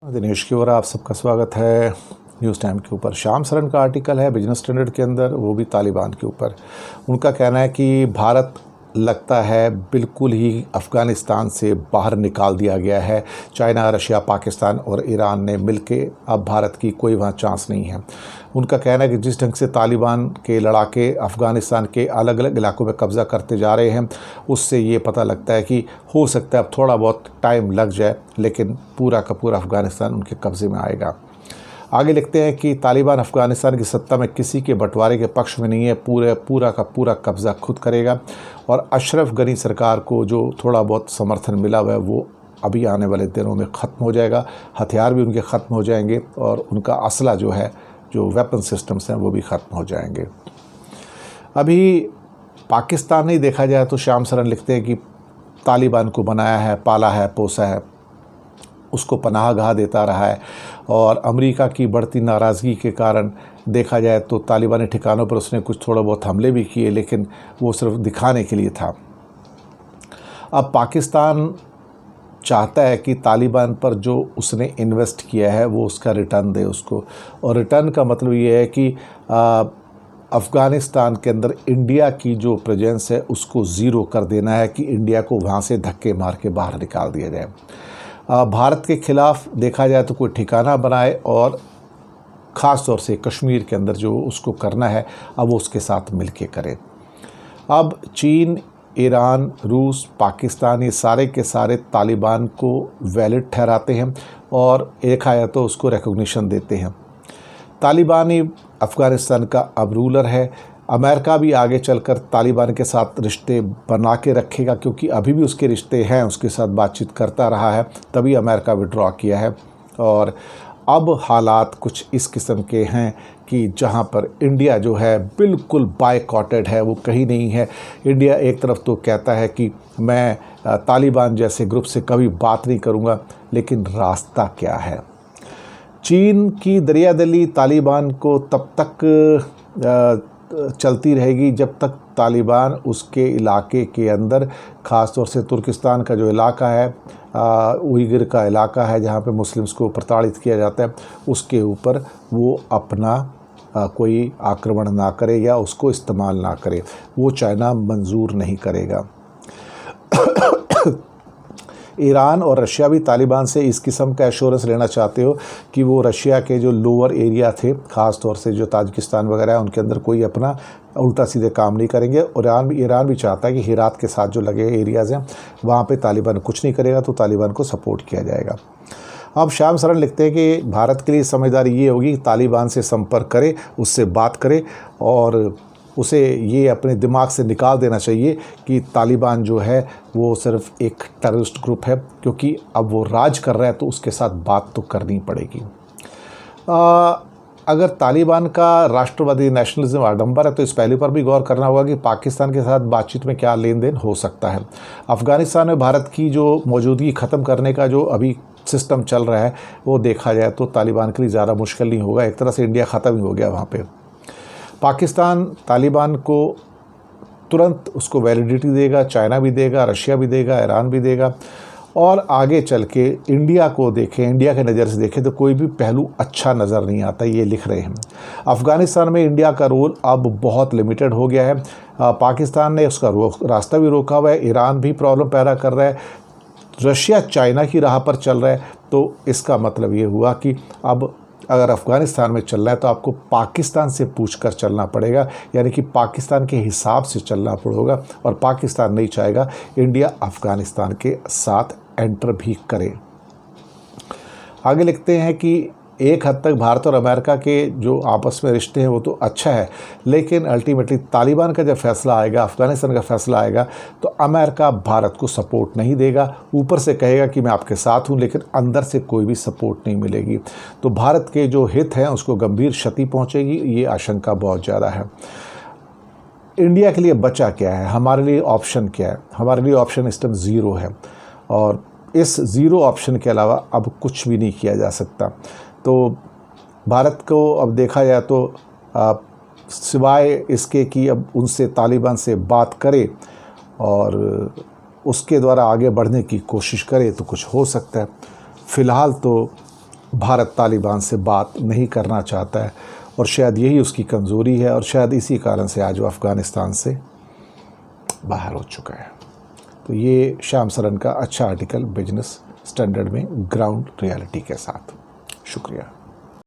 दिनेश की ओर आप सबका स्वागत है। न्यूज़ टाइम के ऊपर श्याम सरन का आर्टिकल है बिजनेस स्टैंडर्ड के अंदर, वो भी तालिबान के ऊपर। उनका कहना है कि भारत लगता है बिल्कुल ही अफ़गानिस्तान से बाहर निकाल दिया गया है। चाइना, रशिया, पाकिस्तान और ईरान ने मिलके अब भारत की कोई वहाँ चांस नहीं है। उनका कहना है कि जिस ढंग से तालिबान के लड़ाके अफ़गानिस्तान के अलग अलग इलाकों में कब्ज़ा करते जा रहे हैं, उससे ये पता लगता है कि हो सकता है अब थोड़ा बहुत टाइम लग जाए, लेकिन पूरा का पूरा अफ़गानिस्तान उनके कब्ज़े में आएगा। आगे लिखते हैं कि तालिबान अफ़गानिस्तान की सत्ता में किसी के बंटवारे के पक्ष में नहीं है, पूरा का पूरा कब्ज़ा खुद करेगा। और अशरफ गनी सरकार को जो थोड़ा बहुत समर्थन मिला हुआ है वो अभी आने वाले दिनों में ख़त्म हो जाएगा। हथियार भी उनके ख़त्म हो जाएंगे और उनका असला जो है, जो वेपन सिस्टम्स हैं, वो भी ख़त्म हो जाएंगे। अभी पाकिस्तान ही देखा जाए तो श्याम सरन लिखते हैं कि तालिबान को बनाया है, पाला है, पोसा है, उसको पनाहगाह देता रहा है। और अमेरिका की बढ़ती नाराज़गी के कारण देखा जाए तो तालिबानी ठिकानों पर उसने कुछ थोड़ा बहुत हमले भी किए, लेकिन वो सिर्फ दिखाने के लिए था। अब पाकिस्तान चाहता है कि तालिबान पर जो उसने इन्वेस्ट किया है वो उसका रिटर्न दे उसको। और रिटर्न का मतलब ये है कि अफ़गानिस्तान के अंदर इंडिया की जो प्रेजेंस है उसको ज़ीरो कर देना है, कि इंडिया को वहाँ से धक्के मार के बाहर निकाल दिया जाए। भारत के ख़िलाफ़ देखा जाए तो कोई ठिकाना बनाए, और ख़ास तौर से कश्मीर के अंदर जो उसको करना है अब वो उसके साथ मिलके करे। अब चीन, ईरान, रूस, पाकिस्तान, ये सारे के सारे तालिबान को वैलिड ठहराते हैं और एक आया तो उसको रिकॉग्निशन देते हैं। तालिबान ही अफ़गानिस्तान का अब रूलर है। अमेरिका भी आगे चलकर तालिबान के साथ रिश्ते बना के रखेगा, क्योंकि अभी भी उसके रिश्ते हैं, उसके साथ बातचीत करता रहा है, तभी अमेरिका विड्रॉ किया है। और अब हालात कुछ इस किस्म के हैं कि जहां पर इंडिया जो है बिल्कुल बायकॉटेड है, वो कहीं नहीं है। इंडिया एक तरफ तो कहता है कि मैं तालिबान जैसे ग्रुप से कभी बात नहीं करूंगा, लेकिन रास्ता क्या है? चीन की दरियादिली तालिबान को तब तक चलती रहेगी जब तक तालिबान उसके इलाके के अंदर, ख़ास तौर से तुर्किस्तान का जो इलाका है, उइगर का इलाका है जहाँ पे मुस्लिम्स को प्रताड़ित किया जाता है, उसके ऊपर वो अपना कोई आक्रमण ना करे या उसको इस्तेमाल ना करे। वो चाइना मंजूर नहीं करेगा। ईरान और रशिया भी तालिबान से इस किस्म का एश्योरेंस लेना चाहते हो कि वो रशिया के जो लोअर एरिया थे, ख़ास तौर से जो ताजिकिस्तान वगैरह है, उनके अंदर कोई अपना उल्टा सीधे काम नहीं करेंगे। और ईरान भी चाहता है कि हिरात के साथ जो लगे एरियाज़ हैं वहाँ पे तालिबान कुछ नहीं करेगा, तो तालिबान को सपोर्ट किया जाएगा। अब श्याम सरन लिखते हैं कि भारत के लिए समझदारी ये होगी कि तालिबान से संपर्क करे, उससे बात करे, और उसे ये अपने दिमाग से निकाल देना चाहिए कि तालिबान जो है वो सिर्फ एक टेररिस्ट ग्रुप है, क्योंकि अब वो राज कर रहा है तो उसके साथ बात तो करनी पड़ेगी। अगर तालिबान का राष्ट्रवादी नेशनलिज्म आडंबर है तो इस पहलू पर भी गौर करना होगा कि पाकिस्तान के साथ बातचीत में क्या लेन देन हो सकता है। अफ़गानिस्तान में भारत की जो मौजूदगी ख़त्म करने का जो अभी सिस्टम चल रहा है वो देखा जाए तो तालिबान के लिए ज़्यादा मुश्किल नहीं होगा। एक तरह से इंडिया ख़त्म ही हो गया वहाँ पर। पाकिस्तान तालिबान को तुरंत उसको वैलिडिटी देगा, चाइना भी देगा, रशिया भी देगा, ईरान भी देगा। और आगे चल के इंडिया को देखें, इंडिया के नज़र से देखें तो कोई भी पहलू अच्छा नज़र नहीं आता, ये लिख रहे हैं। अफ़गानिस्तान में इंडिया का रोल अब बहुत लिमिटेड हो गया है। पाकिस्तान ने उसका रास्ता भी रोका हुआ है, ईरान भी प्रॉब्लम पैदा कर रहा है, रशिया चाइना की राह पर चल रहा है। तो इसका मतलब ये हुआ कि अब अगर अफ़गानिस्तान में चलना है तो आपको पाकिस्तान से पूछकर चलना पड़ेगा, यानी कि पाकिस्तान के हिसाब से चलना पड़ेगा। और पाकिस्तान नहीं चाहेगा इंडिया अफ़गानिस्तान के साथ एंटर भी करे। आगे लिखते हैं कि एक हद तक भारत और अमेरिका के जो आपस में रिश्ते हैं वो तो अच्छा है, लेकिन अल्टीमेटली तालिबान का जब फैसला आएगा, अफ़गानिस्तान का फैसला आएगा, तो अमेरिका भारत को सपोर्ट नहीं देगा। ऊपर से कहेगा कि मैं आपके साथ हूँ, लेकिन अंदर से कोई भी सपोर्ट नहीं मिलेगी। तो भारत के जो हित हैं उसको गंभीर क्षति पहुँचेगी, ये आशंका बहुत ज़्यादा है। इंडिया के लिए बचा क्या है? हमारे लिए ऑप्शन क्या है? हमारे लिए ऑप्शन इस टाइम ज़ीरो है, और इस ज़ीरो ऑप्शन के अलावा अब कुछ भी नहीं किया जा सकता। तो भारत को अब देखा जाए तो सिवाय इसके कि अब उनसे तालिबान से बात करे और उसके द्वारा आगे बढ़ने की कोशिश करे तो कुछ हो सकता है। फ़िलहाल तो भारत तालिबान से बात नहीं करना चाहता है और शायद यही उसकी कमज़ोरी है और शायद इसी कारण से आज वो अफ़गानिस्तान से बाहर हो चुका है। तो ये श्याम सरन का अच्छा आर्टिकल बिजनेस स्टैंडर्ड में ग्राउंड रियलिटी के साथ। शुक्रिया।